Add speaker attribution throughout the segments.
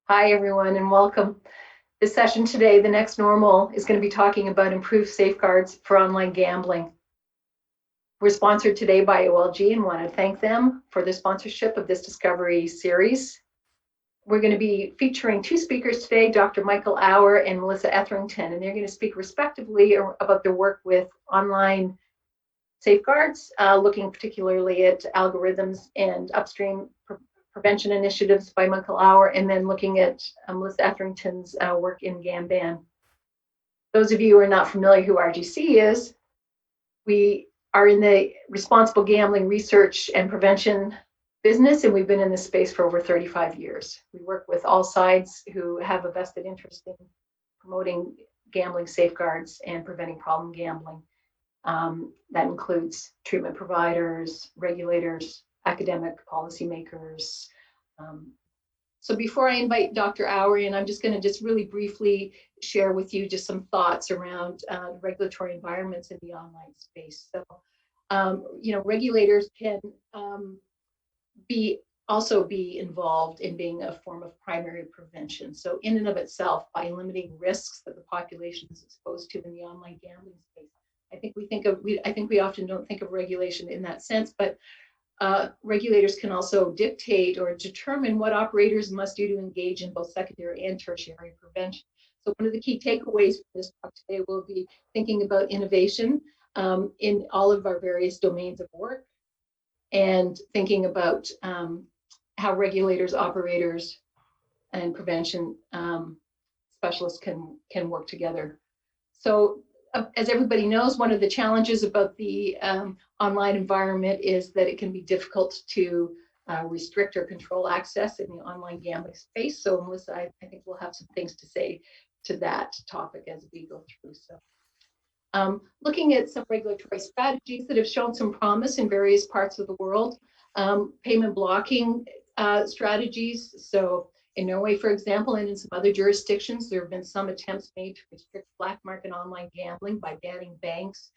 Speaker 1: Hi, everyone, and welcome. This session today, The Next Normal, is going to be talking about improved safeguards for online gambling. We're sponsored today by OLG and want to thank them for the sponsorship of this Discovery series. We're going to be featuring two speakers today, Dr. Michael Auer and Melissa Etherington, and they're going to speak respectively about their work with online safeguards, looking particularly at algorithms and upstream prevention initiatives by Michael Auer, and then looking at Melissa Etherington's work in Gamban. Those of you who are not familiar who RGC is, we are in the responsible gambling research and prevention business, and we've been in this space for over 35 years. We work with all sides who have a vested interest in promoting gambling safeguards and preventing problem gambling. That includes treatment providers, regulators, academic policymakers. So before I invite Dr. Auer in, I'm just going to really briefly share with you just some thoughts around regulatory environments in the online space. So, regulators can also be involved in being a form of primary prevention. So in and of itself, by limiting risks that the population is exposed to in the online gambling space, I think we often don't think of regulation in that sense, but regulators can also dictate or determine what operators must do to engage in both secondary and tertiary prevention. So one of the key takeaways from this talk today will be thinking about innovation in all of our various domains of work, and thinking about how regulators, operators, and prevention specialists can work together. So as everybody knows, one of the challenges about the online environment is that it can be difficult to restrict or control access in the online gambling space. So Melissa, I think we'll have some things to say to that topic as we go through. So looking at some regulatory strategies that have shown some promise in various parts of the world, payment blocking strategies. So in Norway, for example, and in some other jurisdictions, there have been some attempts made to restrict black market online gambling by banning banks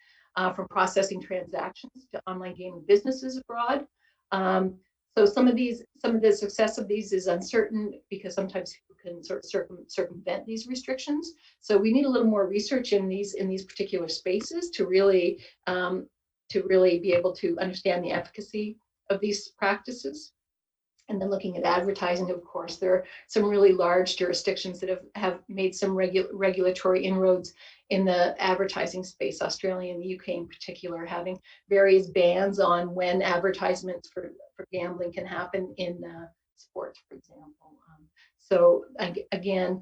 Speaker 1: from processing transactions to online gaming businesses abroad. So some of the success of these is uncertain because sometimes people can sort of circumvent these restrictions. So we need a little more research in these particular spaces to really be able to understand the efficacy of these practices. And then looking at advertising, of course, there are some really large jurisdictions that have made some regulatory inroads in the advertising space, Australia and the UK in particular, having various bans on when advertisements for gambling can happen in sports, for example. So again,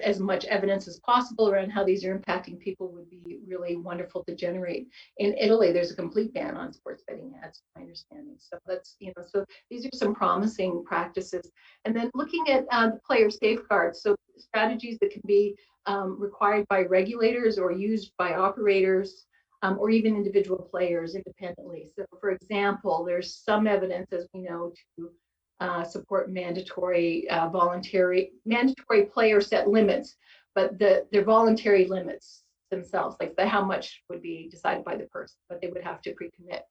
Speaker 1: as much evidence as possible around how these are impacting people would be really wonderful to generate. In Italy, there's a complete ban on sports betting ads, my understanding. So that's, so these are some promising practices. And then looking at the player safeguards, so strategies that can be required by regulators or used by operators or even individual players independently. So for example, there's some evidence, as we know, to support mandatory player set limits, but they're voluntary limits themselves, like how much would be decided by the person, but they would have to pre-commit.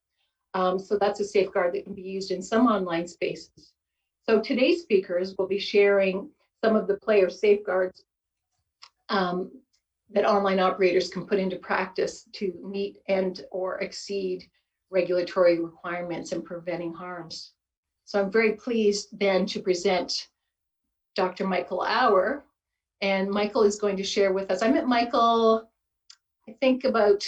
Speaker 1: So that's a safeguard that can be used in some online spaces. So today's speakers will be sharing some of the player safeguards that online operators can put into practice to meet and or exceed regulatory requirements and preventing harms. So I'm very pleased then to present Dr. Michael Auer, and Michael is going to share with us. I met Michael, I think about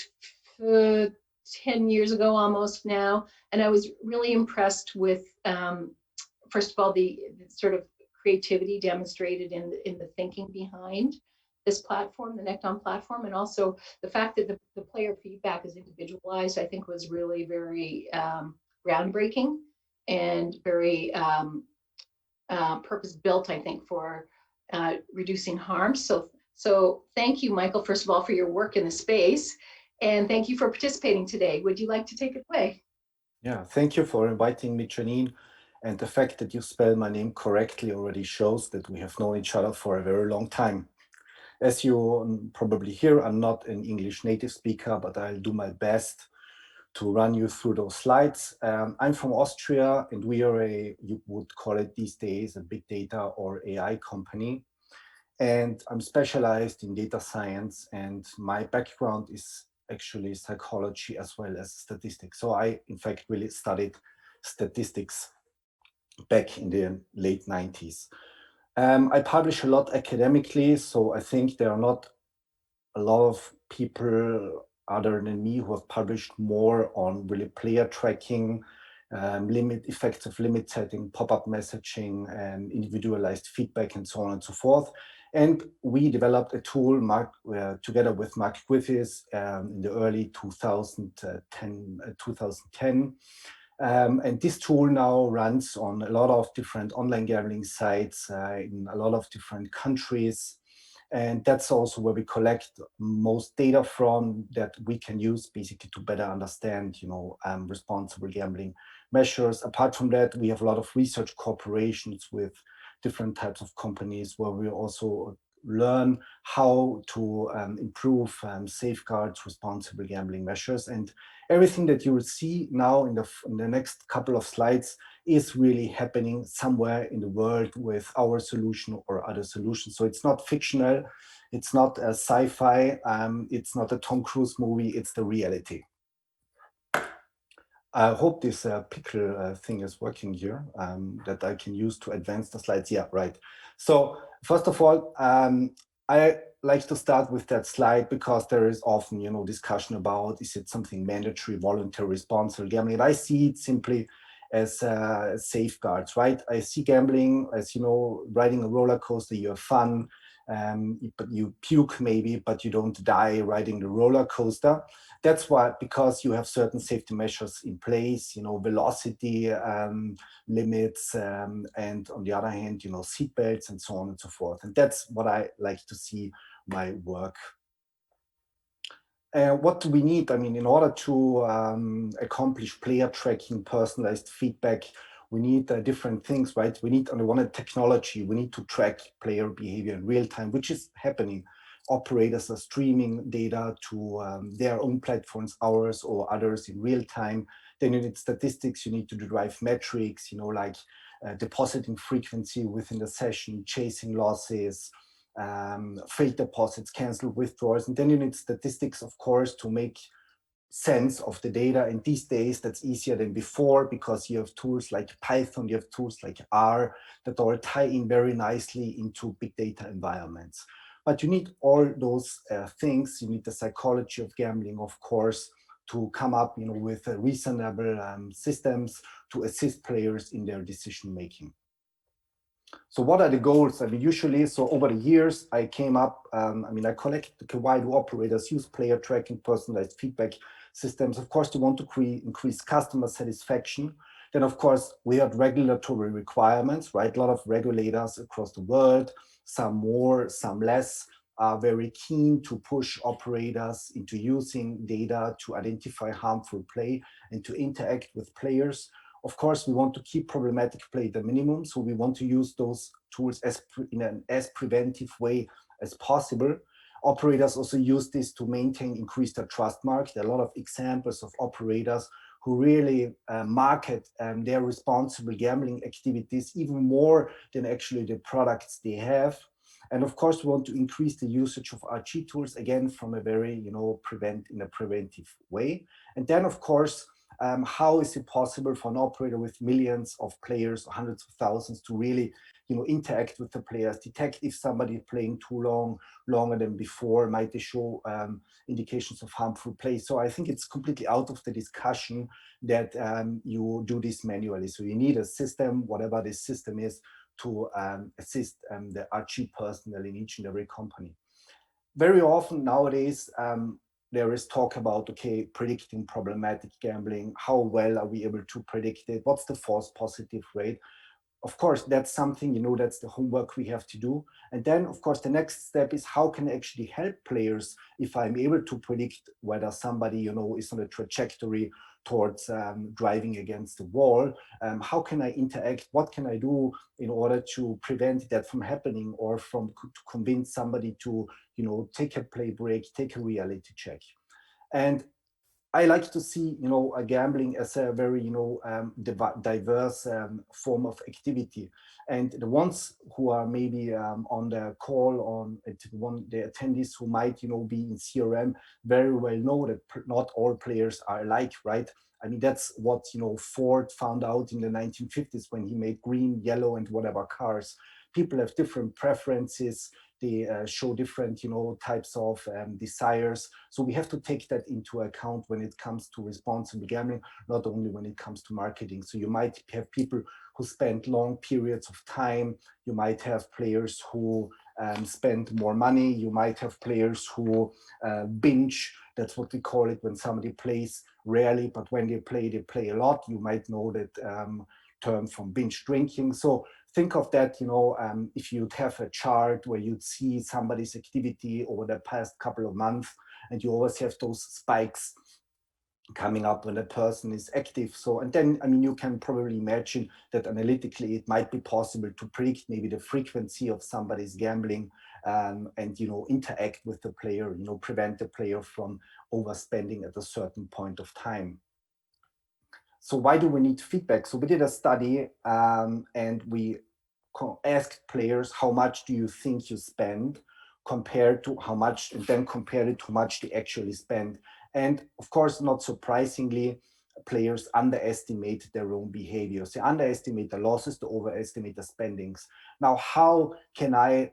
Speaker 1: 10 years ago almost now, and I was really impressed with, first of all, the sort of creativity demonstrated in the thinking behind this platform, the Neccton platform, and also the fact that the player feedback is individualized, I think was really very groundbreaking and very purpose-built, I think, for reducing harm. So thank you, Michael, first of all, for your work in the space, and thank you for participating today. Would you like to take it away?
Speaker 2: Yeah, thank you for inviting me, Janine. And the fact that you spell my name correctly already shows that we have known each other for a very long time. As you probably hear, I'm not an English native speaker, but I'll do my best to run you through those slides. I'm from Austria, and we are you would call it these days, a big data or AI company. And I'm specialized in data science, and my background is actually psychology as well as statistics. So I, in fact, really studied statistics back in the late 90s. I publish a lot academically, so I think there are not a lot of people other than me who have published more on really player tracking, effects of limit setting, pop-up messaging, and individualized feedback, and so on and so forth. And we developed a tool together with Mark Griffiths in the early 2010. And this tool now runs on a lot of different online gambling sites in a lot of different countries. And that's also where we collect most data from that we can use basically to better understand, responsible gambling measures. Apart from that, we have a lot of research cooperations with different types of companies where we also learn how to improve safeguards responsible gambling measures. And everything that you will see now in the next couple of slides is really happening somewhere in the world with our solution or other solutions. So it's not fictional, it's not a sci-fi, it's not a Tom Cruise movie, it's the reality. I hope this picture thing is working here, that I can use to advance the slides. Yeah, right. So first of all, I like to start with that slide because there is often, discussion about, is it something mandatory, voluntary, responsible gambling? And I see it simply as safeguards, right? I see gambling as, riding a roller coaster, you have fun, but you puke maybe, but you don't die riding the roller coaster. That's why, because you have certain safety measures in place, velocity limits, and on the other hand, seat belts and so on and so forth. And that's what I like to see my work. What do we need? I mean, in order to accomplish player tracking, personalized feedback, we need different things, right? We need, on the one hand, technology. We need to track player behavior in real time, which is happening. Operators are streaming data to their own platforms, ours or others, in real time. Then you need statistics. You need to derive metrics, like depositing frequency within the session, chasing losses, failed deposits, canceled withdrawals. And then you need statistics, of course, to make sense of the data. And these days, that's easier than before because you have tools like Python, you have tools like R that all tie in very nicely into big data environments. But you need all those things. You need the psychology of gambling, of course, to come up with reasonable systems to assist players in their decision making. So what are the goals? I mean, usually, so over the years, I came up, I collected why do operators use player tracking, personalized feedback systems. Of course, they want to increase customer satisfaction. Then, of course, we had regulatory requirements, right? A lot of regulators across the world, some more, some less, are very keen to push operators into using data to identify harmful play and to interact with players. Of course, we want to keep problematic play at the minimum, so we want to use those tools in an as preventive way as possible. Operators also use this to increase their trust mark. There are a lot of examples of operators who really market their responsible gambling activities even more than actually the products they have. And of course, we want to increase the usage of RG tools, again, from a very, in a preventive way. And then, of course, how is it possible for an operator with millions of players, hundreds of thousands, to really, interact with the players, detect if somebody is playing too longer than before, might they show indications of harmful play? So I think it's completely out of the discussion that you do this manually. So you need a system, whatever this system is, to assist the RG personnel in each and every company. Very often nowadays, there is talk about, okay, predicting problematic gambling. How well are we able to predict it? What's the false positive rate? Of course, that's something, that's the homework we have to do. And then, of course, the next step is how can I actually help players if I'm able to predict whether somebody, is on a trajectory towards driving against the wall. How can I interact? What can I do in order to prevent that from happening, or to convince somebody to, take a play break, take a reality check? And I like to see, gambling as a very, diverse form of activity. And the ones who are maybe on the call on the attendees who might, be in CRM very well know that not all players are alike, right? I mean, that's what, Ford found out in the 1950s when he made green, yellow, and whatever cars. People have different preferences. They show different, types of desires. So we have to take that into account when it comes to responsible gambling, not only when it comes to marketing. So you might have people who spend long periods of time. You might have players who spend more money. You might have players who binge. That's what we call it when somebody plays rarely, but when they play a lot. You might know that term from binge drinking. So think of that, if you'd have a chart where you'd see somebody's activity over the past couple of months, and you always have those spikes coming up when a person is active. So, and then, I mean, you can probably imagine that analytically it might be possible to predict maybe the frequency of somebody's gambling and, interact with the player, prevent the player from overspending at a certain point of time. So why do we need feedback? So we did a study and we asked players, how much do you think you spend compared to how much, and then compared it to how much they actually spend. And of course, not surprisingly, players underestimate their own behaviors. They underestimate the losses, they overestimate the spendings. Now, how can I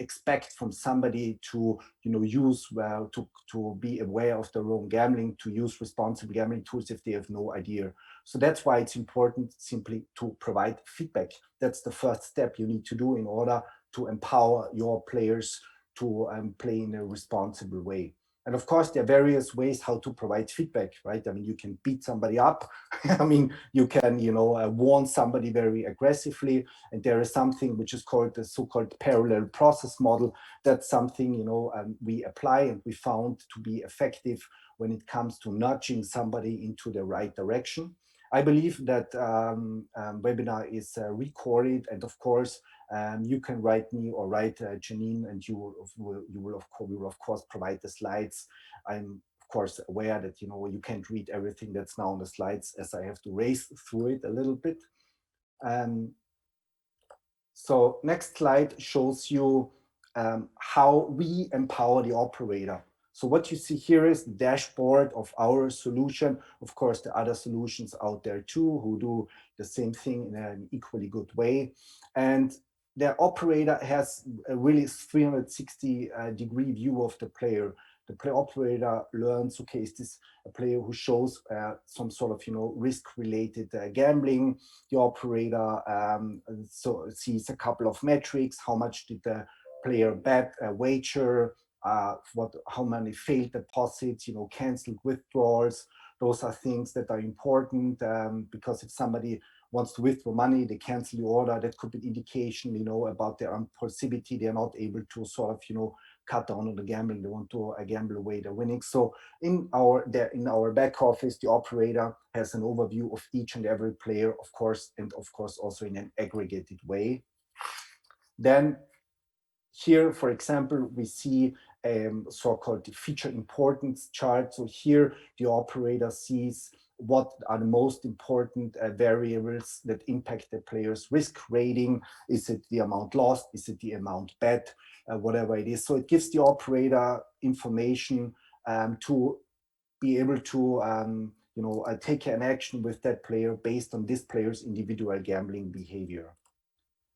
Speaker 2: expect from somebody to use to be aware of their own gambling, to use responsible gambling tools if they have no idea? So that's why it's important simply to provide feedback. That's the first step you need to do in order to empower your players to play in a responsible way. And of course, there are various ways how to provide feedback, right? I mean, you can beat somebody up. I mean, you can, warn somebody very aggressively. And there is something which is called the so-called parallel process model. That's something, we apply and we found to be effective when it comes to nudging somebody into the right direction. I believe that webinar is recorded, and of course, you can write me or write Janine, and you will of course provide the slides. I'm of course aware that you can't read everything that's now on the slides, as I have to race through it a little bit. So next slide shows you how we empower the operator. So what you see here is the dashboard of our solution. Of course, the other solutions out there too, who do the same thing in an equally good way. And the operator has a really 360-degree view of the player. The player operator learns, okay, is this a player who shows some sort of, risk-related gambling? The operator so sees a couple of metrics. How much did the player bet, wager? How many failed deposits? Canceled withdrawals. Those are things that are important because if somebody wants to withdraw money, they cancel the order. That could be an indication, about their impulsivity. They're not able to sort of, cut down on the gambling. They want to gamble away their winnings. So in our back office, the operator has an overview of each and every player, of course, and of course also in an aggregated way. Then here, for example, we see so-called feature importance chart. So here the operator sees what are the most important variables that impact the player's risk rating. Is it the amount lost? Is it the amount bet? Whatever it is. So it gives the operator information to be able to take an action with that player based on this player's individual gambling behavior.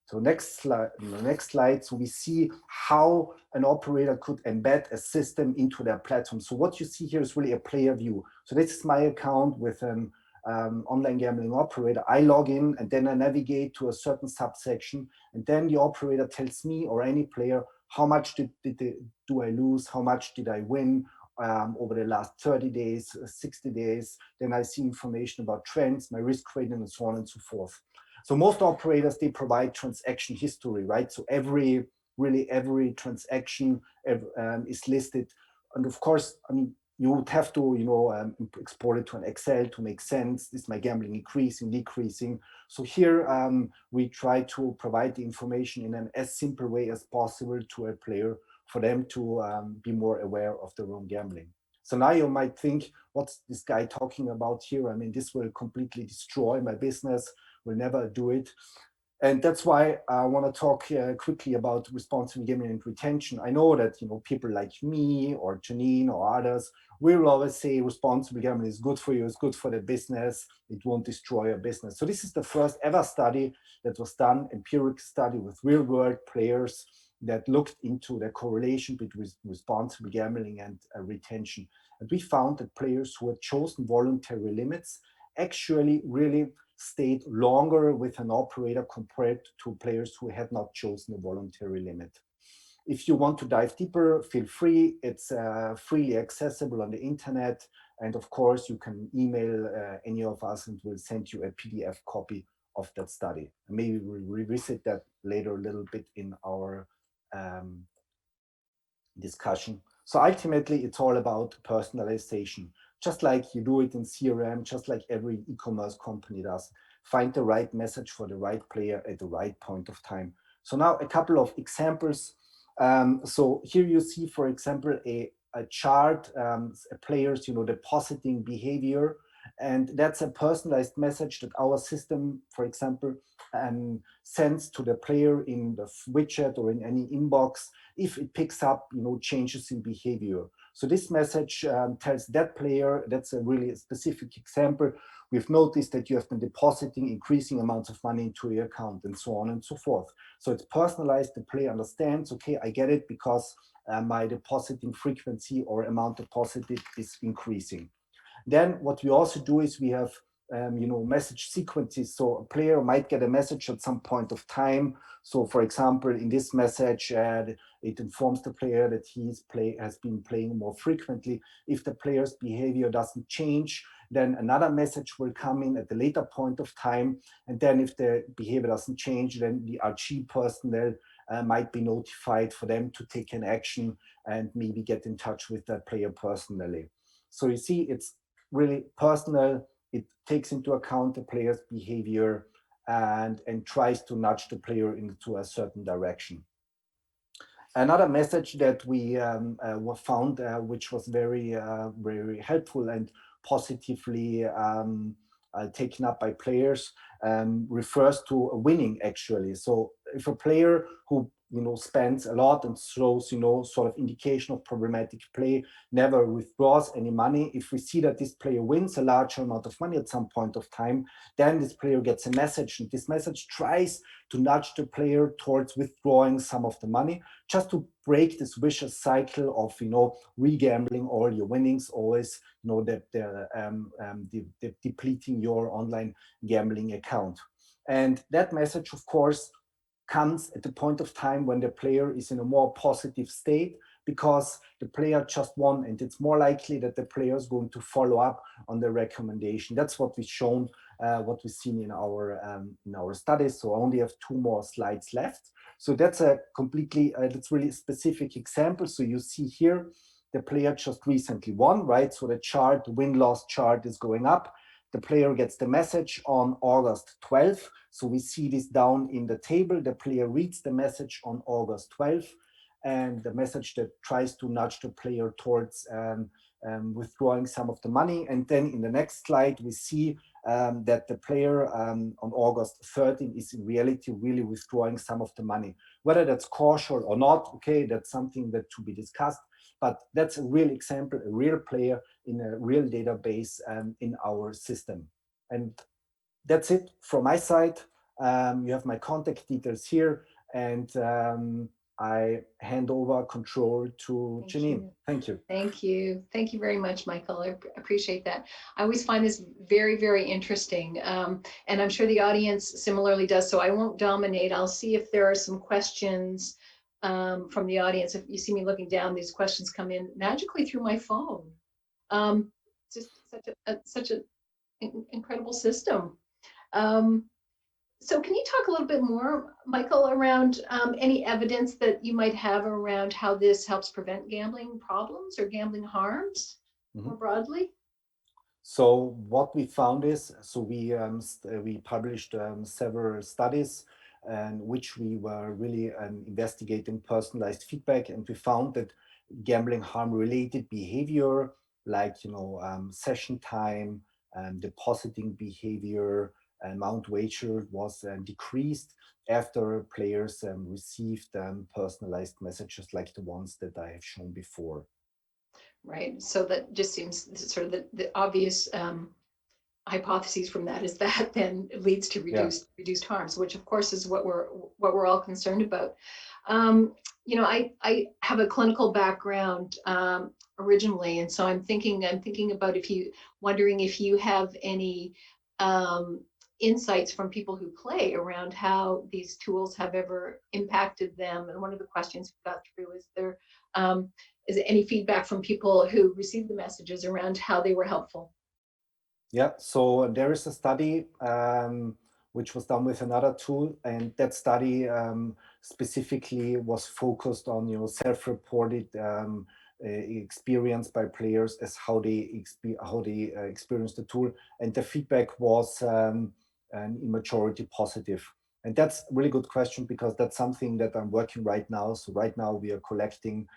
Speaker 2: So next slide. So we see how an operator could embed a system into their platform. So what you see here is really a player view. So this is my account with an online gambling operator. I log in and then I navigate to a certain subsection, and then the operator tells me or any player how much do I lose, how much did I win over the last 30 days, 60 days. Then I see information about trends, my risk rating, and so on and so forth. So most operators, they provide transaction history, right? So every transaction is listed. And of course, I mean, you would have to, export it to an Excel to make sense. Is my gambling increasing, decreasing? So here we try to provide the information in an as simple way as possible to a player for them to be more aware of their own gambling. So now you might think, what's this guy talking about here? I mean, this will completely destroy my business, will never do it. And that's why I want to talk quickly about responsible gambling and retention. I know that people like me or Janine or others, we will always say responsible gambling is good for you, it's good for the business, it won't destroy your business. So this is the first ever study that was done, empiric study with real world players that looked into the correlation between responsible gambling and retention. And we found that players who had chosen voluntary limits actually really stayed longer with an operator compared to players who had not chosen a voluntary limit. If you want to dive deeper, feel free. It's freely accessible on the internet. And of course, you can email any of us and we'll send you a PDF copy of that study. And maybe we'll revisit that later a little bit in our discussion. So ultimately, it's all about personalization. Just like you do it in CRM, just like every e-commerce company does. Find the right message for the right player at the right point of time. So now a couple of examples. So here you see, for example, a chart, players, depositing behavior. And that's a personalized message that our system, for example, sends to the player in the widget or in any inbox if it picks up, changes in behavior. So this message tells that player, that's a really specific example, we've noticed that you have been depositing increasing amounts of money into your account and so on and so forth. So it's personalized, the player understands, okay, I get it because my depositing frequency or amount deposited is increasing. Then what we also do is we have message sequences. So a player might get a message at some point of time. So for example, in this message, it informs the player that has been playing more frequently. If the player's behavior doesn't change, then another message will come in at the later point of time. And then if the behavior doesn't change, then the RG personnel might be notified for them to take an action and maybe get in touch with that player personally. So you see, it's really personal. It takes into account the player's behavior and tries to nudge the player into a certain direction. Another message that we found, which was very, very helpful and positively taken up by players, refers to winning actually. So if a player who spends a lot and shows sort of indication of problematic play, never withdraws any money, if we see that this player wins a large amount of money at some point of time, then this player gets a message, and this message tries to nudge the player towards withdrawing some of the money, just to break this vicious cycle of regambling all your winnings, always depleting your online gambling account. And that message, of course, comes at the point of time when the player is in a more positive state, because the player just won, and it's more likely that the player is going to follow up on the recommendation. That's what we've shown, what we've seen in our studies. So I only have 2 more slides left. So that's a completely, that's really specific example. So you see here, the player just recently won, right? So the chart, the win-loss chart is going up. The player gets the message on August 12th. So we see this down in the table. The player reads the message on August 12th, and the message that tries to nudge the player towards withdrawing some of the money. And then in the next slide, we see that the player on August 13th is in reality really withdrawing some of the money. Whether that's causal or not, okay, that's something that to be discussed. But that's a real example, a real player in a real database in our system. And that's it from my side. You have my contact details here, and I hand over control to Janine. Thank you.
Speaker 1: Thank you. Thank you very much, Michael. I appreciate that. I always find this very, very interesting. And I'm sure the audience similarly does, so I won't dominate. I'll see if there are some questions from the audience. If you see me looking down, these questions come in magically through my phone. Just such an incredible system. So can you talk a little bit more, Michael, around any evidence that you might have around how this helps prevent gambling problems or gambling harms more broadly?
Speaker 2: So what we found is, so we published several studies in which we were really investigating personalized feedback, and we found that gambling harm related behavior like session time, depositing behavior, amount wagered was decreased after players received personalized messages like the ones that I have shown before.
Speaker 1: Right. So that just seems sort of the obvious hypotheses from that is that then leads to reduced harms, which of course is what we're all concerned about. I have a clinical background originally, and so I'm thinking about wondering if you have any insights from people who play around how these tools have ever impacted them. And one of the questions we got through is is there any feedback from people who received the messages around how they were helpful?
Speaker 2: Yeah, so there is a study which was done with another tool, and that study specifically was focused on self-reported experience by players as how they experience the tool, and the feedback was in majority positive. And that's a really good question, because that's something that I'm working right now. So right now we are collecting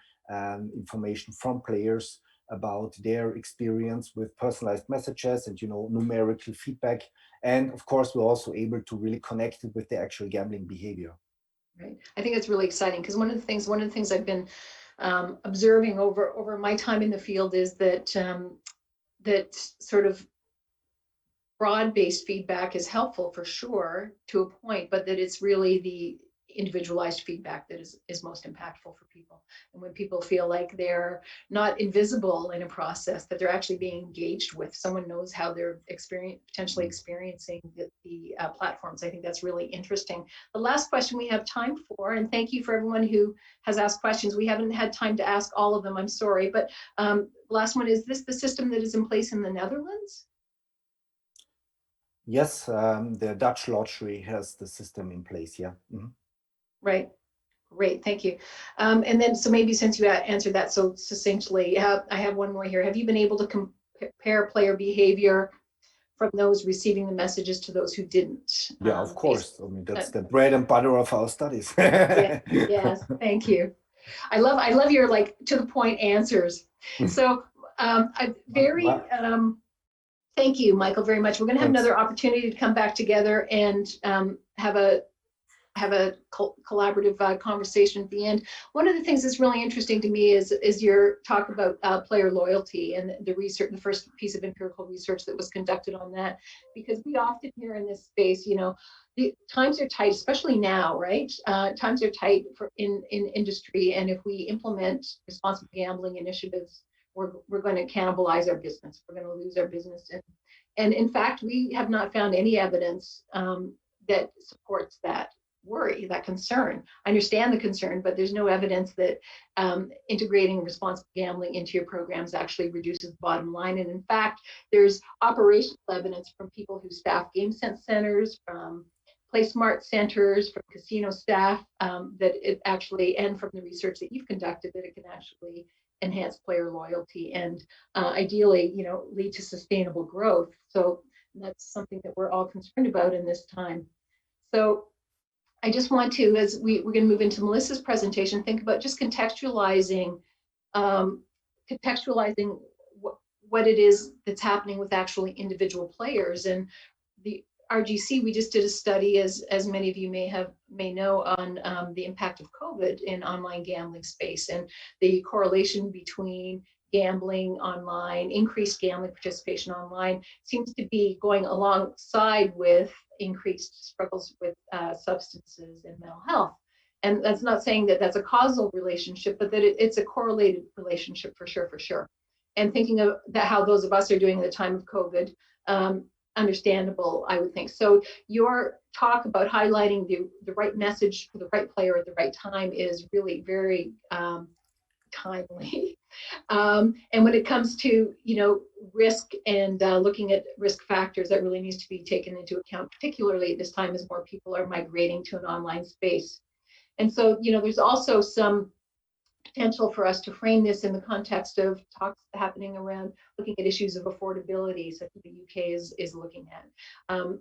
Speaker 2: information from players about their experience with personalized messages and numerical feedback. And of course, we're also able to really connect it with the actual gambling behavior.
Speaker 1: Right. I think it's really exciting, because one of the things I've been observing over my time in the field is that that sort of broad-based feedback is helpful for sure to a point, but that it's really the individualized feedback that is most impactful for people. And when people feel like they're not invisible in a process, that they're actually being engaged with, someone knows how they're potentially experiencing the platforms. I think that's really interesting. The last question we have time for, and thank you for everyone who has asked questions. We haven't had time to ask all of them, I'm sorry, but the last one, is this the system that is in place in the Netherlands?
Speaker 2: Yes, the Dutch lottery has the system in place, yeah. Mm-hmm.
Speaker 1: Right. Great, thank you. And then, so maybe since you answered that so succinctly, I have one more here. Have you been able to compare player behavior from those receiving the messages to those who didn't?
Speaker 2: Yeah, of course. I mean, that's the bread and butter of our studies.
Speaker 1: Yeah, yes, thank you. I love your to the point answers. So thank you, Michael, very much. We're going to have another opportunity to come back together and have a collaborative conversation at the end. One of the things that's really interesting to me is your talk about player loyalty and the research, the first piece of empirical research that was conducted on that, because we often hear in this space, the times are tight, especially now, right? Times are tight in industry, and if we implement responsible gambling initiatives, we're going to cannibalize our business. We're going to lose our business, and in fact, we have not found any evidence that supports that worry, that concern. I understand the concern, but there's no evidence that integrating responsible gambling into your programs actually reduces the bottom line. And in fact, there's operational evidence from people who staff game centers, from PlaySmart centers, from casino staff, that it actually, and from the research that you've conducted, that it can actually enhance player loyalty and ideally, lead to sustainable growth. So that's something that we're all concerned about in this time. So I just want to, as we're going to move into Melissa's presentation, think about just contextualizing what it is that's happening with actually individual players. And the RGC, we just did a study, as many of you may know, on the impact of COVID in online gambling space and the correlation between gambling online, increased gambling participation online seems to be going alongside with increased struggles with substances and mental health. And that's not saying that that's a causal relationship, but that it's a correlated relationship for sure. And thinking of that, how those of us are doing at the time of COVID, understandable, I would think. So your talk about highlighting the right message for the right player at the right time is really very timely. And when it comes to risk and looking at risk factors, that really needs to be taken into account, particularly at this time as more people are migrating to an online space. And so there's also some potential for us to frame this in the context of talks happening around looking at issues of affordability, such as the UK is looking at.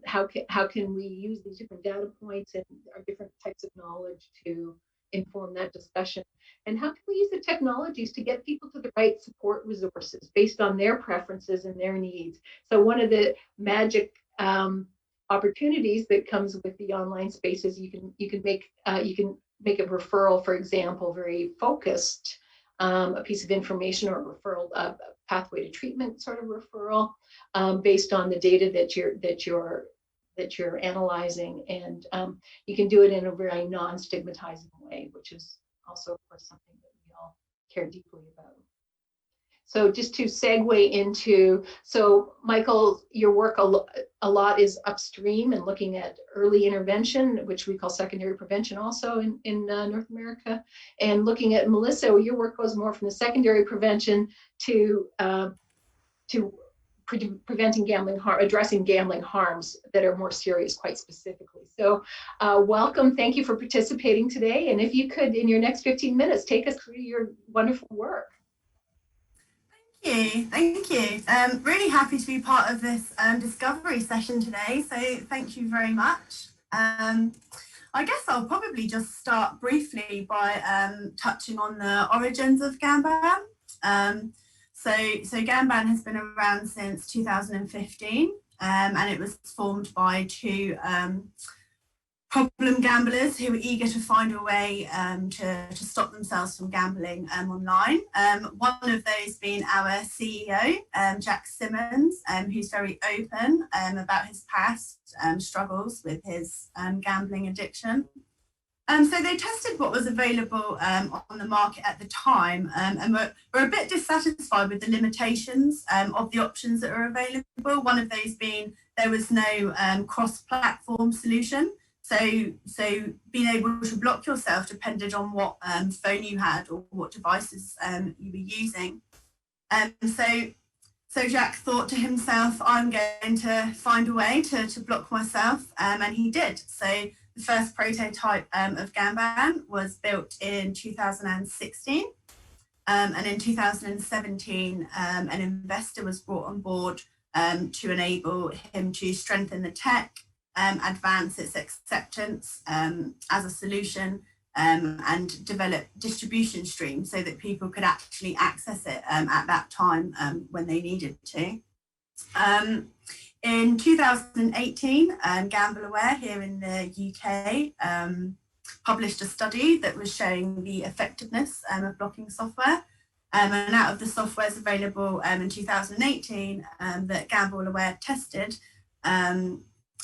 Speaker 1: How can we use these different data points and our different types of knowledge to inform that discussion. And how can we use the technologies to get people to the right support resources based on their preferences and their needs? So one of the magic opportunities that comes with the online space is you can make a referral, for example, very focused, a piece of information or a referral, pathway to treatment sort of referral, based on the data that you're analyzing, and you can do it in a very non-stigmatizing way, which is also, of course, something that we all care deeply about. So just to segue into, so Michael, your work a lot is upstream and looking at early intervention, which we call secondary prevention also in North America. And looking at, Melissa, your work goes more from the secondary prevention to preventing gambling harm, addressing gambling harms that are more serious quite specifically. So welcome, thank you for participating today. And if you could, in your next 15 minutes, take us through your wonderful work.
Speaker 3: Thank you. Really happy to be part of this discovery session today. So thank you very much. I guess I'll probably just start briefly by touching on the origins of Gamban. So Gamban has been around since 2015, and it was formed by two problem gamblers who were eager to find a way to stop themselves from gambling online. One of those being our CEO, Jack Simmons, who's very open about his past struggles with his gambling addiction. So they tested what was available on the market at the time, and were a bit dissatisfied with the limitations of the options that are available. One of those being there was no cross-platform solution. So being able to block yourself depended on what phone you had or what devices you were using. So Jack thought to himself, I'm going to find a way to block myself, and he did. So the first prototype of Gamban was built in 2016, and in 2017 an investor was brought on board to enable him to strengthen the tech, advance its acceptance as a solution, and develop distribution streams so that people could actually access it at that time when they needed to. In 2018, Aware here in the UK published a study that was showing the effectiveness of blocking software. And out of the softwares available in 2018 that Aware tested,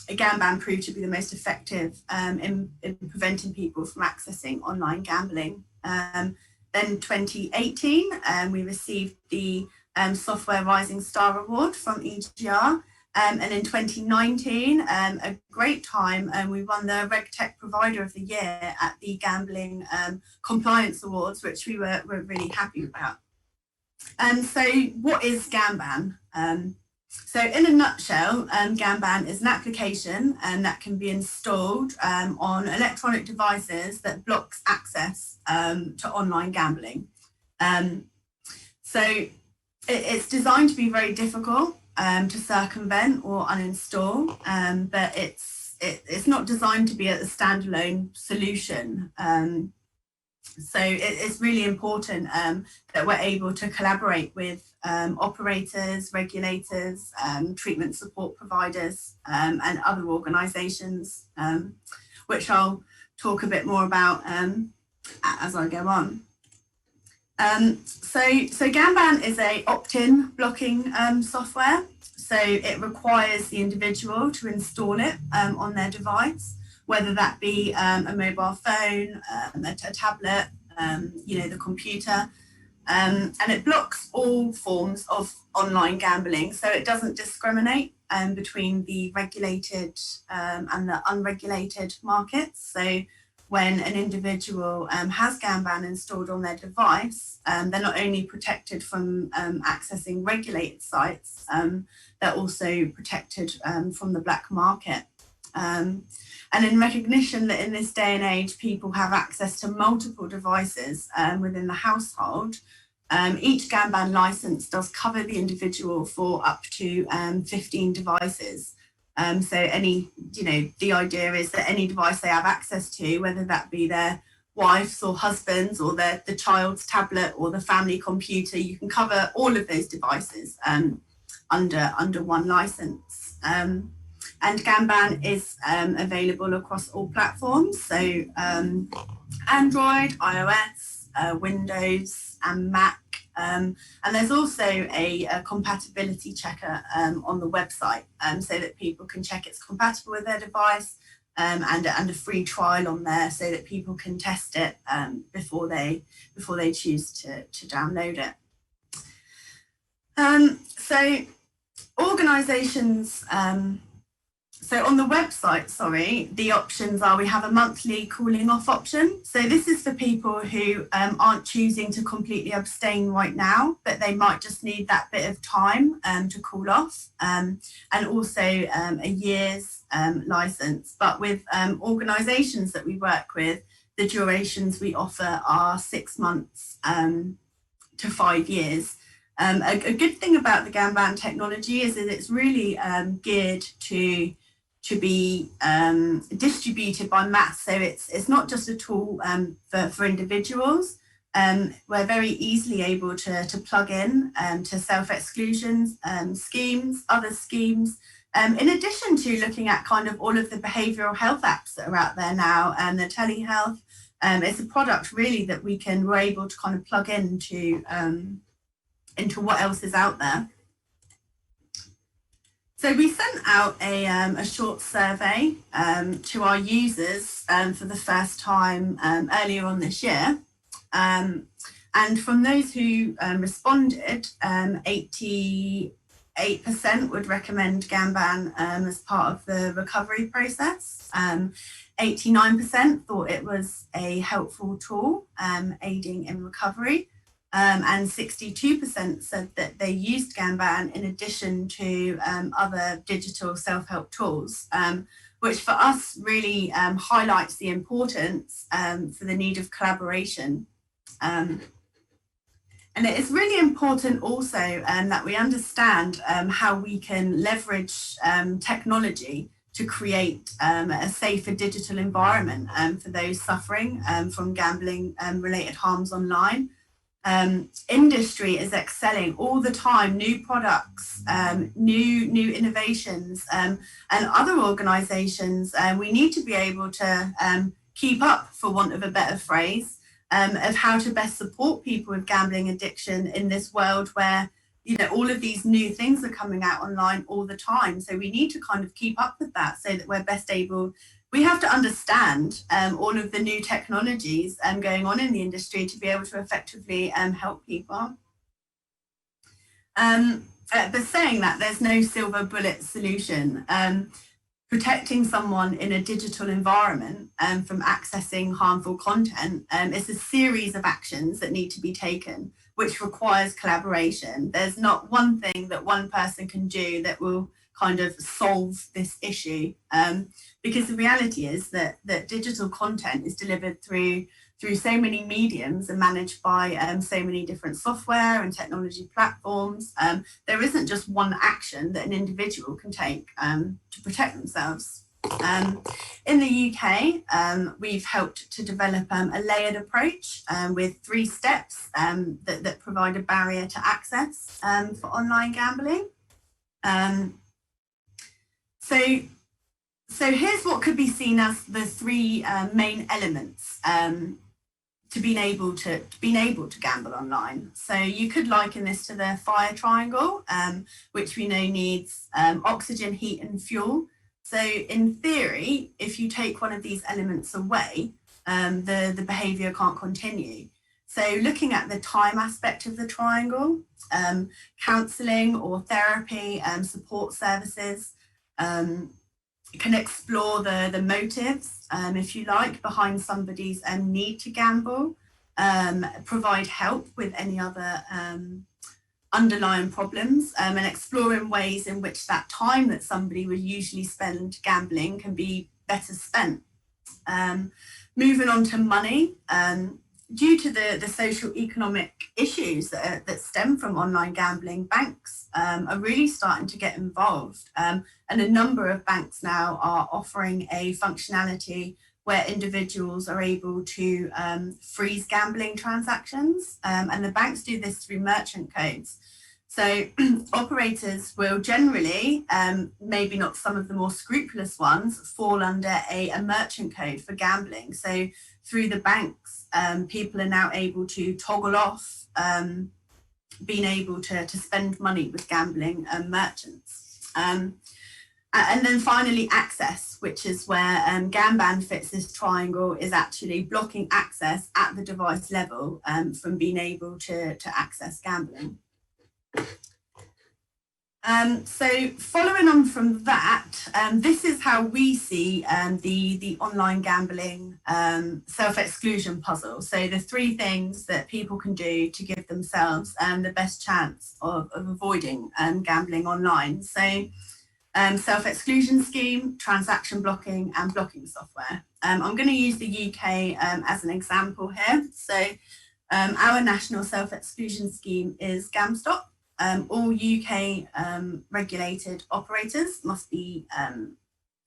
Speaker 3: Gamban proved to be the most effective in preventing people from accessing online gambling. Then 2018, we received the Software Rising Star Award from EGR. And in 2019, a great time, we won the RegTech Provider of the Year at the Gambling Compliance Awards, which we were really happy about. So what is Gamban? So in a nutshell, Gamban is an application that can be installed on electronic devices that blocks access to online gambling. So it's designed to be very difficult to circumvent or uninstall, but it's not designed to be a standalone solution. So it's really important that we're able to collaborate with operators, regulators, treatment support providers, and other organisations, which I'll talk a bit more about as I go on. So Gamban is a opt-in blocking software. So it requires the individual to install it on their device, whether that be a mobile phone, a tablet, the computer, and it blocks all forms of online gambling. So it doesn't discriminate between the regulated and the unregulated markets. So when an individual has Gamban installed on their device, they're not only protected from accessing regulated sites, they're also protected from the black market. And in recognition that in this day and age, people have access to multiple devices within the household, each Gamban license does cover the individual for up to 15 devices. So the idea is that any device they have access to, whether that be their wife's or husband's or the child's tablet or the family computer. You can cover all of those devices under one license. And Gamban is available across all platforms, so Android, iOS, Windows and Mac. And there's also a compatibility checker on the website, so that people can check it's compatible with their device, and a free trial on there so that people can test it before they choose to download it. So organisations, so on the website, the options are, we have a monthly cooling off option. So this is for people who aren't choosing to completely abstain right now, but they might just need that bit of time to cool off, and also a year's license. But with organisations that we work with, the durations we offer are 6 months to 5 years. A good thing about the Gamban technology is that it's really geared to be distributed by mass. So it's not just a tool for individuals. We're very easily able to plug in to self-exclusion schemes, other schemes, in addition to looking at kind of all of the behavioural health apps that are out there now and the telehealth. It's a product really that we're able to kind of plug into what else is out there. So we sent out a short survey to our users for the first time earlier on this year. And from those who responded, 88% would recommend Gamban as part of the recovery process. 89% thought it was a helpful tool aiding in recovery. And 62% said that they used Gamban in addition to other digital self-help tools, which for us really highlights the importance for the need of collaboration. And it is really important also that we understand how we can leverage technology to create a safer digital environment for those suffering from gambling related harms online. Industry is excelling all the time, new products, new innovations, and other organisations. We need to be able to keep up, for want of a better phrase, of how to best support people with gambling addiction in this world where, you know, all of these new things are coming out online all the time. So we need to kind of keep up with that so that we're best able. We have to understand all of the new technologies going on in the industry to be able to effectively help people. But saying that, there's no silver bullet solution. Protecting someone in a digital environment from accessing harmful content is a series of actions that need to be taken, which requires collaboration. There's not one thing that one person can do that will kind of solve this issue, because the reality is that digital content is delivered through so many mediums and managed by so many different software and technology platforms. There isn't just one action that an individual can take to protect themselves. In the UK, we've helped to develop a layered approach with 3 steps that provide a barrier to access for online gambling. So here's what could be seen as the 3 main elements to being able to gamble online. So you could liken this to the fire triangle, which we know needs oxygen, heat, and fuel. So in theory, if you take one of these elements away, the behaviour can't continue. So looking at the time aspect of the triangle, counselling or therapy, support services, can explore the motives, if you like, behind somebody's need to gamble, provide help with any other underlying problems, and exploring ways in which that time that somebody would usually spend gambling can be better spent. Moving on to money, due to the social economic issues that stem from online gambling, banks are really starting to get involved. And a number of banks now are offering a functionality where individuals are able to freeze gambling transactions, and the banks do this through merchant codes. So operators will generally, maybe not some of the more scrupulous ones, fall under a merchant code for gambling. So through the banks, people are now able to toggle off being able to spend money with gambling merchants. And then finally, access, which is where Gamban fits this triangle, is actually blocking access at the device level from being able to access gambling. So following on from that, this is how we see the online gambling self-exclusion puzzle. So the three things that people can do to give themselves the best chance of avoiding gambling online. So self-exclusion scheme, transaction blocking, and blocking software. I'm going to use the UK as an example here. So our national self-exclusion scheme is GamStop. All UK regulated operators must be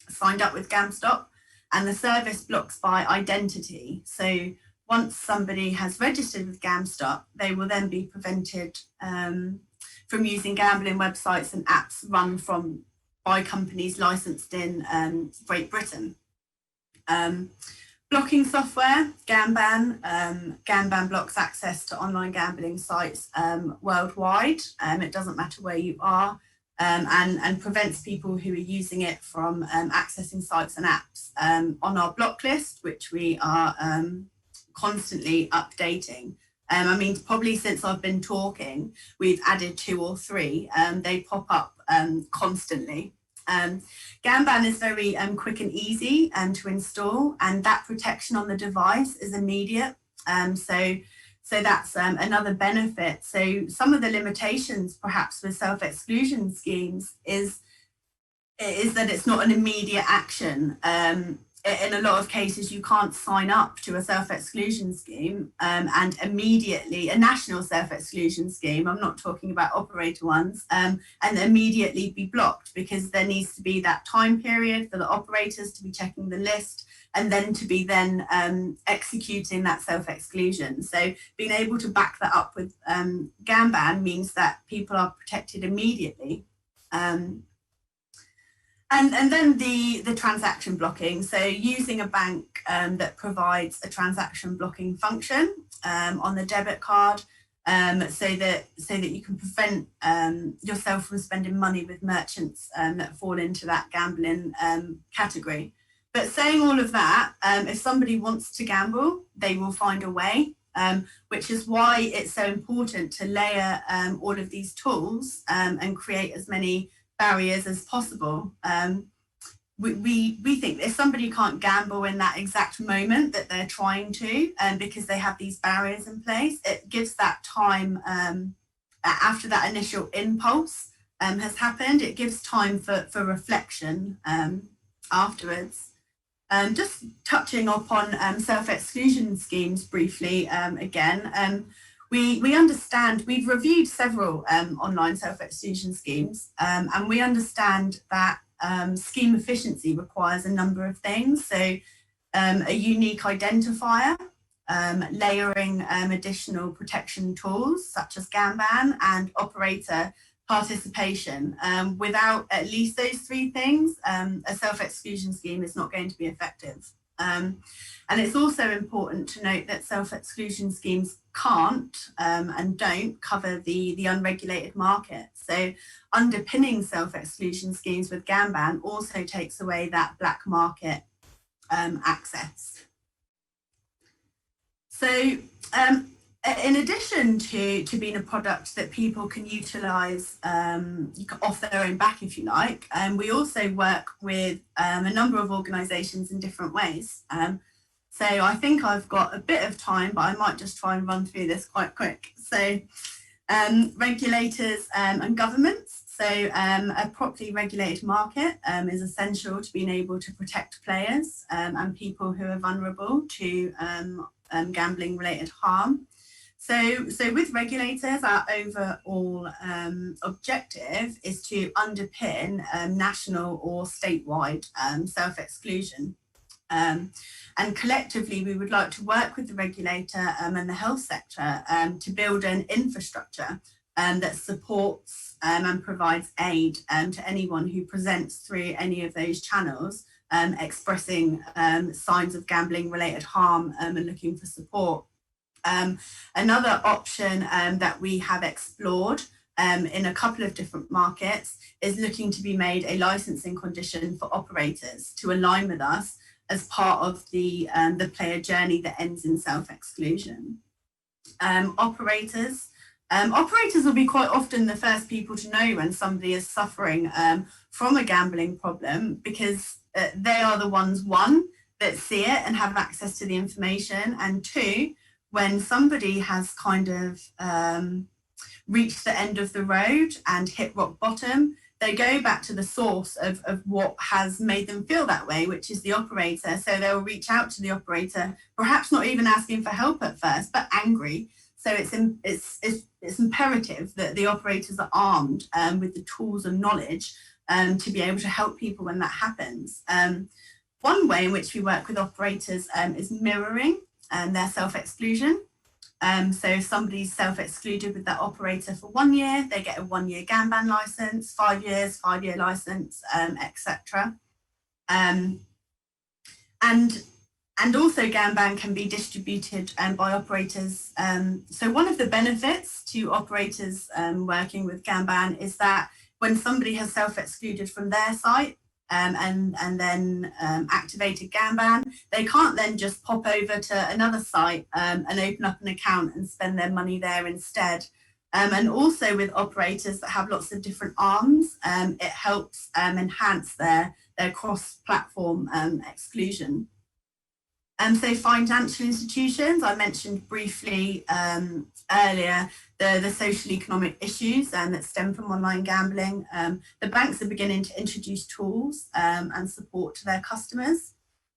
Speaker 3: signed up with GamStop, and the service blocks by identity. So once somebody has registered with GamStop, they will then be prevented from using gambling websites and apps run by companies licensed in Great Britain. Blocking software, Gamban. Gamban blocks access to online gambling sites worldwide. It doesn't matter where you are, and prevents people who are using it from accessing sites and apps on our block list, which we are constantly updating. I mean, probably since I've been talking, we've added 2 or 3. They pop up constantly. Gamban is very quick and easy to install, and that protection on the device is immediate. So that's another benefit. So some of the limitations perhaps with self-exclusion schemes is that it's not an immediate action. In a lot of cases, you can't sign up to a self-exclusion scheme and immediately, a national self-exclusion scheme, I'm not talking about operator ones, and immediately be blocked, because there needs to be that time period for the operators to be checking the list and then to be then executing that self-exclusion. So being able to back that up with Gamban means that people are protected immediately. And then the transaction blocking. So using a bank that provides a transaction blocking function on the debit card, so that you can prevent yourself from spending money with merchants that fall into that gambling category. But saying all of that, if somebody wants to gamble, they will find a way, which is why it's so important to layer all of these tools and create as many barriers as possible. We think if somebody can't gamble in that exact moment that they're trying to, because they have these barriers in place, it gives that time after that initial impulse has happened, it gives time for reflection afterwards. Just touching upon self-exclusion schemes briefly again. We understand, we've reviewed several online self-exclusion schemes, and we understand that scheme efficiency requires a number of things. So a unique identifier, layering additional protection tools such as Gamban, and operator participation. Without at least those 3 things, a self-exclusion scheme is not going to be effective. And it's also important to note that self-exclusion schemes can't and don't cover the unregulated market. So underpinning self-exclusion schemes with Gamban also takes away that black market access. So in addition to being a product that people can utilise off their own back, if you like, we also work with a number of organisations in different ways. So I think I've got a bit of time, but I might just try and run through this quite quick. So regulators and governments. So a properly regulated market is essential to being able to protect players and people who are vulnerable to gambling related harm. So with regulators, our overall objective is to underpin national or statewide self-exclusion. And collectively, we would like to work with the regulator and the health sector to build an infrastructure that supports and provides aid to anyone who presents through any of those channels, expressing signs of gambling related harm and looking for support. Another option that we have explored in a couple of different markets is looking to be made a licensing condition for operators to align with us as part of the player journey that ends in self-exclusion. Operators will be quite often the first people to know when somebody is suffering from a gambling problem, because they are the ones, one, that see it and have access to the information, and two, when somebody has kind of reached the end of the road and hit rock bottom, they go back to the source of what has made them feel that way, which is the operator. So they'll reach out to the operator, perhaps not even asking for help at first, but angry. So it's imperative that the operators are armed with the tools and knowledge to be able to help people when that happens. One way in which we work with operators is mirroring their self-exclusion. So if somebody's self-excluded with that operator for 1 year, they get a 1-year Gamban license, 5 years, 5-year license, etc. And also Gamban can be distributed by operators. So one of the benefits to operators working with Gamban is that when somebody has self-excluded from their site, and then activated Gamban, they can't then just pop over to another site and open up an account and spend their money there instead. And also with operators that have lots of different arms, it helps enhance their cross-platform exclusion. So financial institutions, I mentioned briefly earlier, the social economic issues that stem from online gambling. The banks are beginning to introduce tools and support to their customers.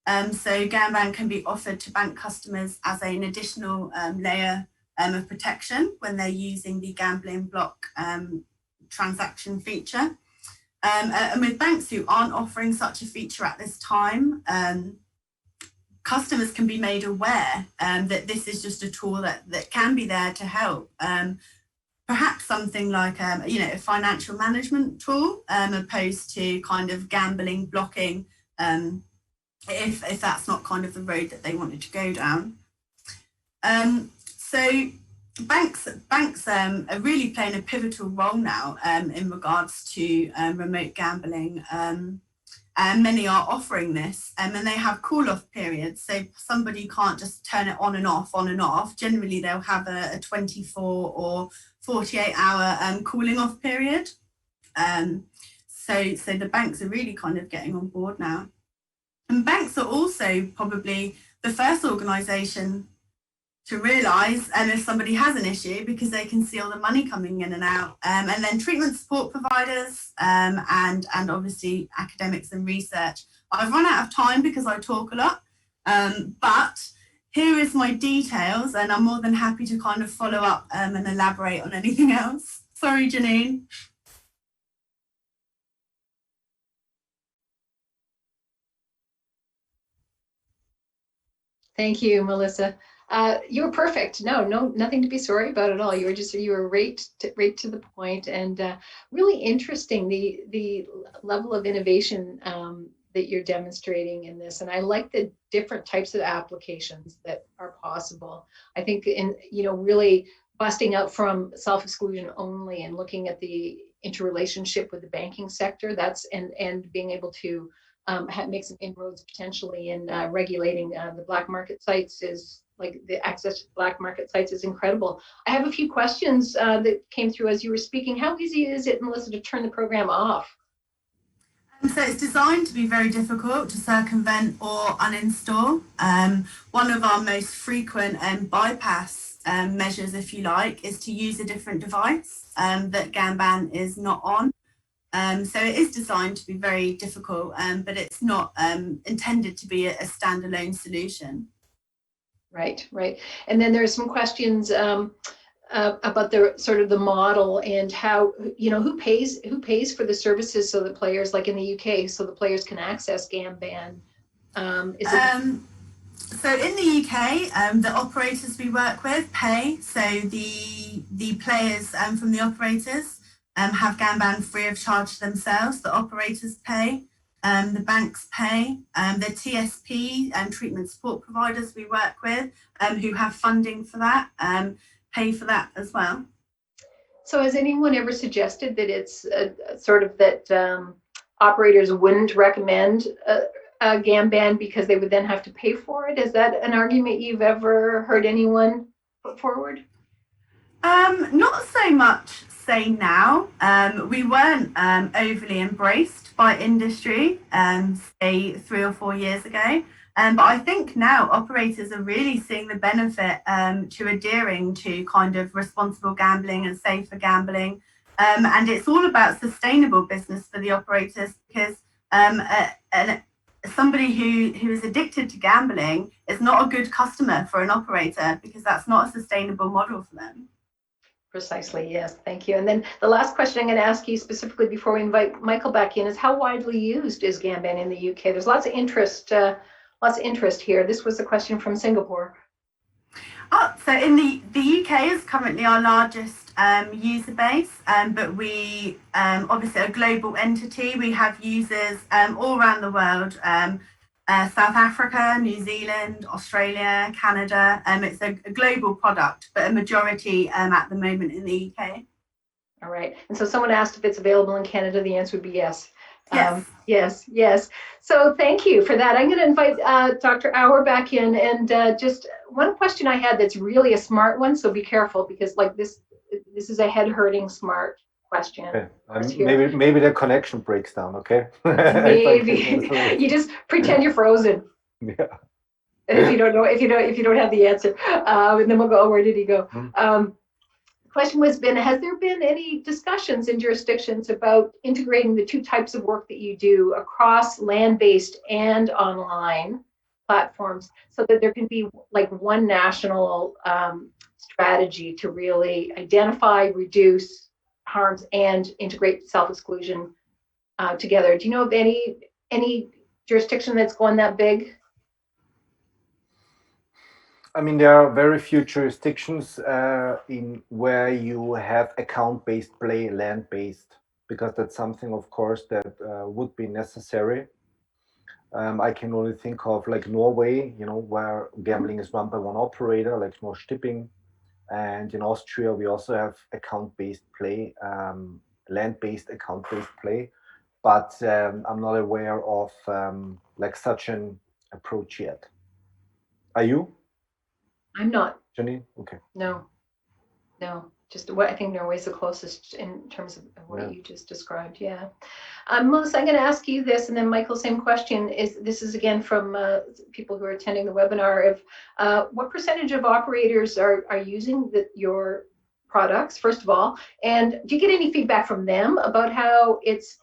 Speaker 3: So Gamban can be offered to bank customers as an additional layer of protection when they're using the gambling block transaction feature. And with banks who aren't offering such a feature at this time, customers can be made aware that this is just a tool that can be there to help. Perhaps something like a financial management tool, opposed to kind of gambling blocking, if that's not kind of the road that they wanted to go down. So banks are really playing a pivotal role now in regards to remote gambling. And many are offering this, and they have call-off periods. So somebody can't just turn it on and off, on and off. Generally, they'll have a 24 or 48-hour cooling off period. So the banks are really kind of getting on board now. And banks are also probably the first organisation to realise if somebody has an issue, because they can see all the money coming in and out. And then treatment support providers and obviously academics and research. I've run out of time because I talk a lot, but here is my details, and I'm more than happy to kind of follow up and elaborate on anything else. Sorry, Janine.
Speaker 1: Thank you, Melissa. You were perfect. No, nothing to be sorry about at all. You were right to the point, and really interesting the level of innovation that you're demonstrating in this. And I like the different types of applications that are possible. I think really busting out from self-exclusion only and looking at the interrelationship with the banking sector, and being able to make some inroads potentially in regulating the black market sites is like the access to black market sites is incredible. I have a few questions that came through as you were speaking. How easy is it, Melissa, to turn the program off?
Speaker 3: So it's designed to be very difficult to circumvent or uninstall. One of our most frequent bypass measures, if you like, is to use a different device that Gamban is not on. So it is designed to be very difficult, but it's not intended to be a standalone solution.
Speaker 1: Right. And then there's some questions about the sort of the model and how, who pays for the services so the players, like in the UK, so the players can access Gamban Is it?
Speaker 3: So in the UK, the operators we work with pay. So the players from the operators have Gamban free of charge themselves. The operators pay. The banks pay. The TSP and treatment support providers we work with who have funding for that pay for that as well.
Speaker 1: So has anyone ever suggested that it's sort of that operators wouldn't recommend a Gamban because they would then have to pay for it? Is that an argument you've ever heard anyone put forward?
Speaker 3: Not so much say now. We weren't overly embraced by industry, say 3 or 4 years ago. But I think now operators are really seeing the benefit to adhering to kind of responsible gambling and safer gambling. And it's all about sustainable business for the operators because somebody who is addicted to gambling is not a good customer for an operator because that's not a sustainable model for them.
Speaker 1: Precisely, yes, thank you. And then the last question I'm going to ask you specifically before we invite Michael back in is how widely used is Gamban in the UK? There's lots of interest here. This was a question from Singapore.
Speaker 3: So in the UK is currently our largest user base, but we obviously a global entity. We have users all around the world. South Africa, New Zealand, Australia, Canada. It's a global product, but a majority at the moment in the UK.
Speaker 1: All right. And so someone asked if it's available in Canada. The answer would be yes.
Speaker 3: Yes.
Speaker 1: Yes. So thank you for that. I'm going to invite Dr. Auer back in. And just one question I had that's really a smart one. So be careful because like this is a head-hurting smart question.
Speaker 2: Okay. Maybe the connection breaks down. Okay.
Speaker 1: Maybe you just pretend you're frozen.
Speaker 2: Yeah.
Speaker 1: If you don't have the answer, and then we'll go. Oh, where did he go? The question has there been any discussions in jurisdictions about integrating the two types of work that you do across land-based and online platforms so that there can be like one national strategy to really identify, reduce harms and integrate self-exclusion together? Do you know of any jurisdiction that's going that big?
Speaker 2: I mean, there are very few jurisdictions in where you have account-based play, land-based, because that's something, of course, that would be necessary. I can only think of like Norway, where gambling is run by one operator, like Norsk Tipping. And in Austria, we also have account-based play, land-based account-based play. But I'm not aware of like such an approach yet. Are you?
Speaker 1: I'm not.
Speaker 2: Janine? Okay.
Speaker 1: No. Just what I think Norway's the closest in terms of what you just described. Yeah. Melissa, I'm going to ask you this, and then Michael, same question. This is again from people who are attending the webinar. What percentage of operators are using your products, first of all, and do you get any feedback from them about how it's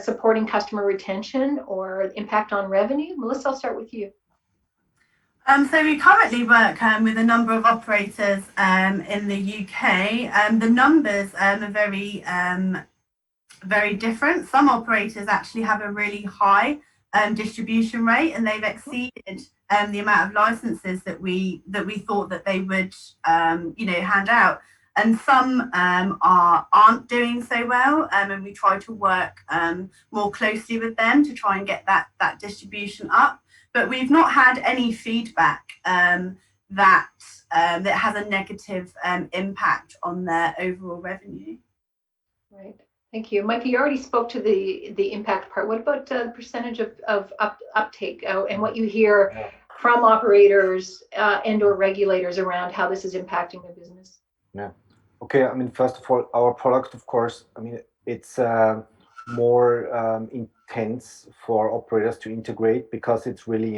Speaker 1: supporting customer retention or impact on revenue? Melissa, I'll start with you.
Speaker 3: So we currently work with a number of operators in the UK. The numbers are very different. Some operators actually have a really high distribution rate, and they've exceeded the amount of licenses that we thought that they would hand out. And some aren't doing so well, and we try to work more closely with them to try and get that distribution up. But we've not had any feedback that has a negative impact on their overall revenue.
Speaker 1: Right. Thank you. Mike, you already spoke to the impact part. What about the percentage of uptake and what you hear from operators and or regulators around how this is impacting their business?
Speaker 2: Yeah. Okay. I mean, first of all, our product, of course, I mean, it's more intense for operators to integrate because it's really,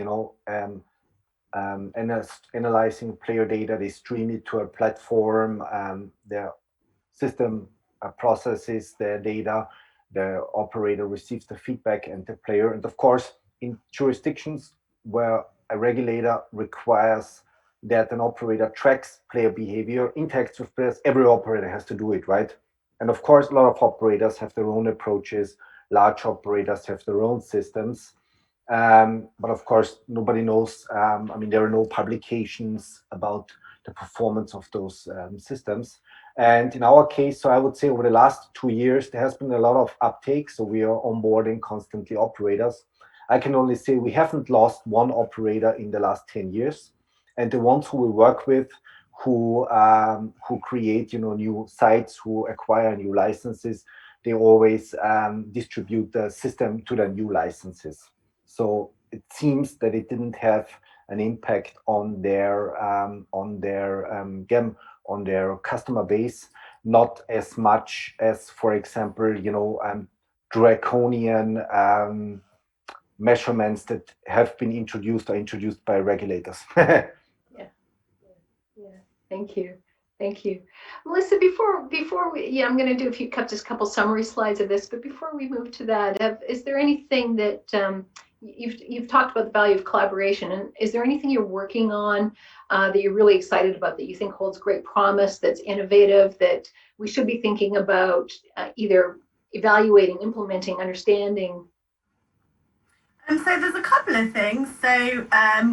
Speaker 2: analyzing player data. They stream it to a platform. Their system processes the data. The operator receives the feedback and the player. And of course, in jurisdictions where a regulator requires that an operator tracks player behavior, interacts with players, every operator has to do it, right? And of course, a lot of operators have their own approaches. Large operators have their own systems. But of course, nobody knows. I mean, there are no publications about the performance of those systems. And in our case, so I would say over the last 2 years, there has been a lot of uptake. So we are onboarding constantly operators. I can only say we haven't lost one operator in the last 10 years. And the ones who we work with, who create new sites, who acquire new licenses, they always distribute the system to the new licenses. So it seems that it didn't have an impact on their on their customer base, not as much as, for example, draconian measurements that have been introduced by regulators.
Speaker 1: Yeah, thank you. Thank you. Melissa, before we, I'm going to do just a couple summary slides of this, but before we move to that, is there anything that you've talked about the value of collaboration, and is there anything you're working on that you're really excited about that you think holds great promise, that's innovative, that we should be thinking about either evaluating, implementing, understanding?
Speaker 3: So there's a couple of things. So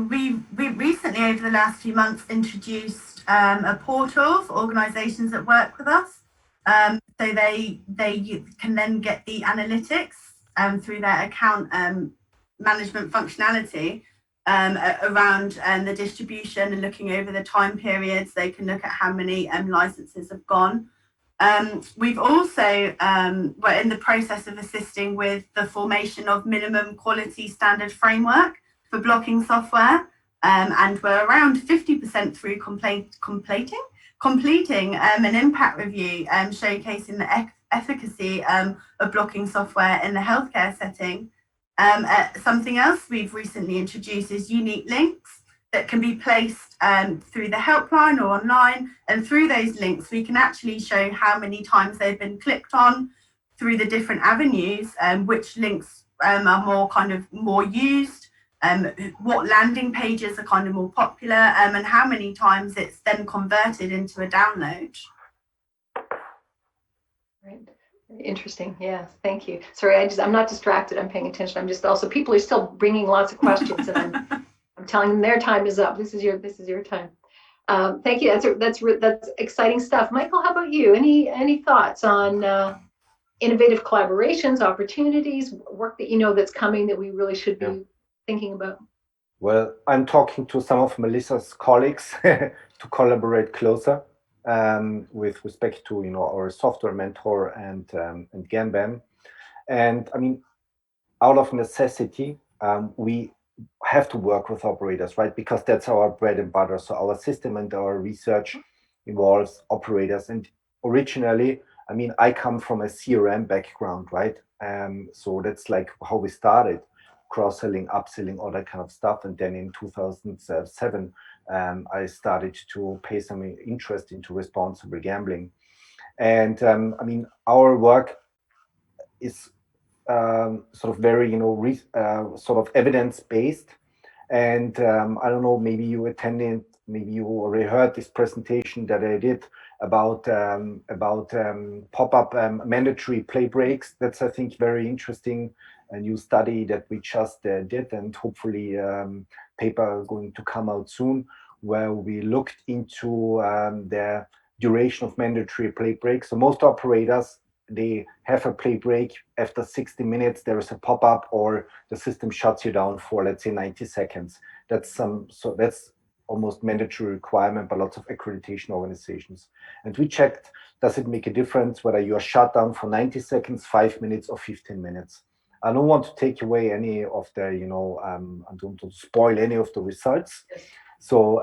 Speaker 3: we recently, over the last few months, introduced a portal for organisations that work with us. So they can then get the analytics through their account management functionality around the distribution and looking over the time periods. They can look at how many licenses have gone. We've also, we're in the process of assisting with the formation of minimum quality standard framework for blocking software, and we're around 50% through completing an impact review showcasing the efficacy of blocking software in the healthcare setting. Something else we've recently introduced is unique links that can be placed through the helpline or online, and through those links we can actually show how many times they've been clicked on through the different avenues, which links are more used, what landing pages are kind of more popular, and how many times it's then converted into a download.
Speaker 1: Right. Interesting. Yes. Thank you. Sorry, I'm not distracted. I'm paying attention. I'm just also, people are still bringing lots of questions, and I'm telling them their time is up. This is your time. Thank you. That's exciting stuff. Michael, how about you? Any thoughts on innovative collaborations, opportunities, work that you know that's coming that we really should be thinking about?
Speaker 2: Well, I'm talking to some of Melissa's colleagues to collaborate closer with respect to our software mentor and Gamban. And I mean, out of necessity, we have to work with operators, right? Because that's our bread and butter. So our system and our research involves operators. And originally, I mean, I come from a CRM background, right? So that's like how we started, cross-selling, upselling, all that kind of stuff. And then in 2007, I started to pay some interest into responsible gambling. And I mean, our work is sort of very, sort of evidence-based. And I don't know, maybe you attended, maybe you already heard this presentation that I did about pop-up mandatory play breaks. That's, I think, very interesting. A new study that we just did, and hopefully paper going to come out soon, where we looked into the duration of mandatory play breaks. So most operators, they have a play break. After 60 minutes, there is a pop-up, or the system shuts you down for, let's say, 90 seconds. That's that's almost mandatory requirement by lots of accreditation organizations. And we checked, does it make a difference whether you are shut down for 90 seconds, 5 minutes, or 15 minutes? I don't want to take away any of the, I don't want to spoil any of the results. So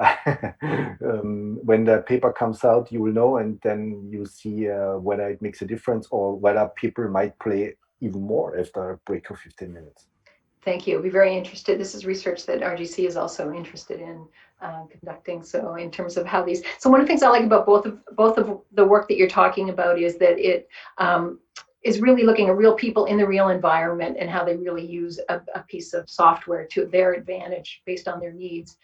Speaker 2: when the paper comes out, you will know, and then you see whether it makes a difference or whether people might play even more after a break of 15 minutes.
Speaker 1: Thank you. I'll be very interested. This is research that RGC is also interested in conducting. So in terms of how these, so one of the things I like about both of the work that you're talking about is that it is really looking at real people in the real environment and how they really use a piece of software to their advantage based on their needs.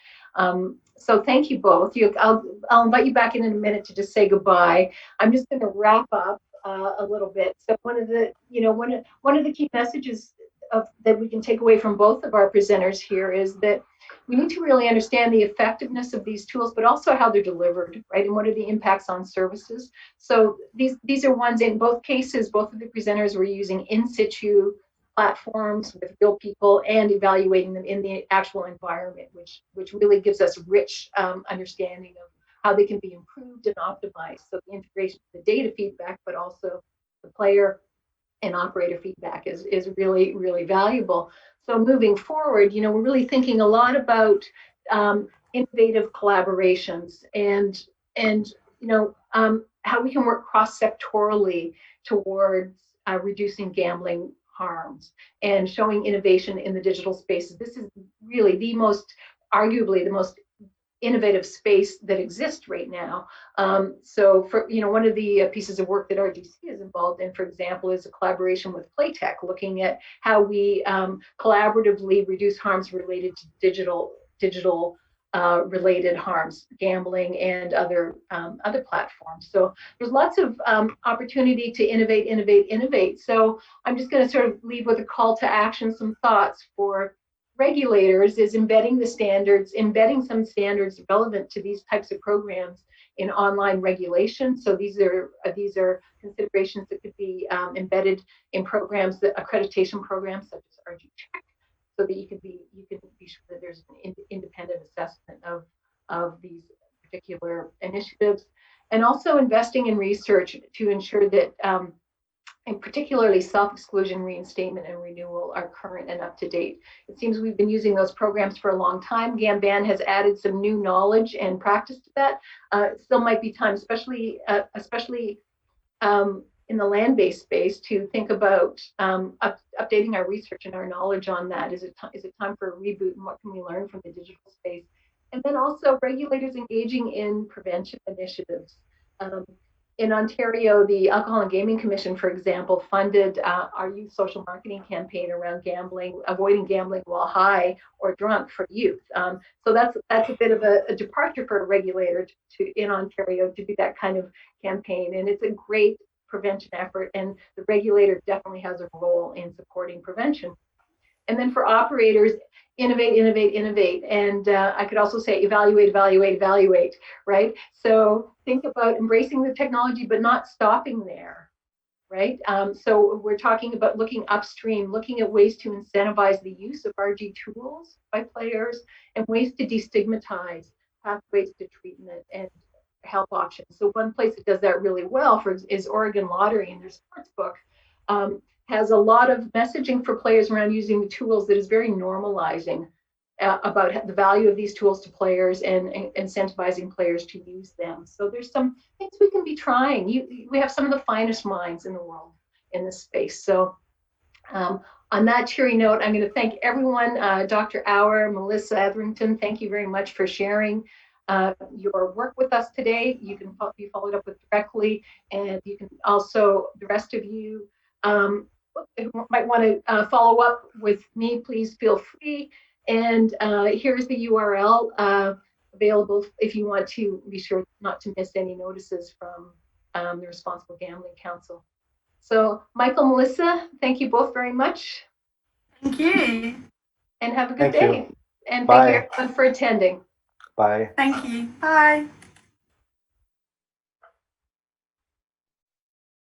Speaker 1: So thank you both. I'll invite you back in a minute to just say goodbye. I'm just going to wrap up a little bit. So one of the key messages that we can take away from both of our presenters here is that we need to really understand the effectiveness of these tools, but also how they're delivered, right? And what are the impacts on services? So these are ones in both cases, both of the presenters were using in situ platforms with real people and evaluating them in the actual environment, which really gives us rich understanding of how they can be improved and optimized. So the integration of the data feedback, but also the player and operator feedback is really, really valuable. So moving forward, we're really thinking a lot about innovative collaborations and how we can work cross-sectorally towards reducing gambling harms and showing innovation in the digital spaces. This is really arguably the most innovative space that exists right now. So for one of the pieces of work that RGC is involved in, for example, is a collaboration with Playtech, looking at how we collaboratively reduce harms related to digital related harms, gambling and other platforms. So there's lots of opportunity to innovate. So I'm just going to sort of leave with a call to action, some thoughts for regulators is embedding some standards relevant to these types of programs in online regulation. So these are considerations that could be embedded in programs, accreditation programs such as RG Check, so that you can be sure that there's an independent assessment of these particular initiatives, and also investing in research to ensure that and particularly self-exclusion reinstatement and renewal are current and up to date. It seems we've been using those programs for a long time. Gamban has added some new knowledge and practice to that. It still might be time, especially in the land-based space, to think about updating our research and our knowledge on that. Is it time for a reboot, and what can we learn from the digital space? And then also regulators engaging in prevention initiatives. In Ontario, the Alcohol and Gaming Commission, for example, funded our youth social marketing campaign around avoiding gambling while high or drunk for youth. So that's a bit of a departure for a regulator in Ontario to do that kind of campaign, and it's a great prevention effort, and the regulator definitely has a role in supporting prevention. And then for operators, innovate. And I could also say evaluate, right? So think about embracing the technology, but not stopping there, right? So we're talking about looking upstream, looking at ways to incentivize the use of RG tools by players and ways to destigmatize pathways to treatment and health options. So one place that does that really well is Oregon Lottery, and their sports book has a lot of messaging for players around using the tools that is very normalizing about the value of these tools to players and incentivizing players to use them. So there's some things we can be trying. We have some of the finest minds in the world in this space. So on that cheery note, I'm going to thank everyone, Dr. Auer, Melissa, Etherington, thank you very much for sharing your work with us today. You can be followed up with directly, and you can also, the rest of you, who might want to follow up with me, please feel free. And here's the URL available if you want to be sure not to miss any notices from the Responsible Gambling Council. So Michael, Melissa, thank you both very much.
Speaker 3: Thank you.
Speaker 1: And have a good day. And
Speaker 2: Bye.
Speaker 1: thank you everyone for attending.
Speaker 2: Bye.
Speaker 3: Thank you. Bye.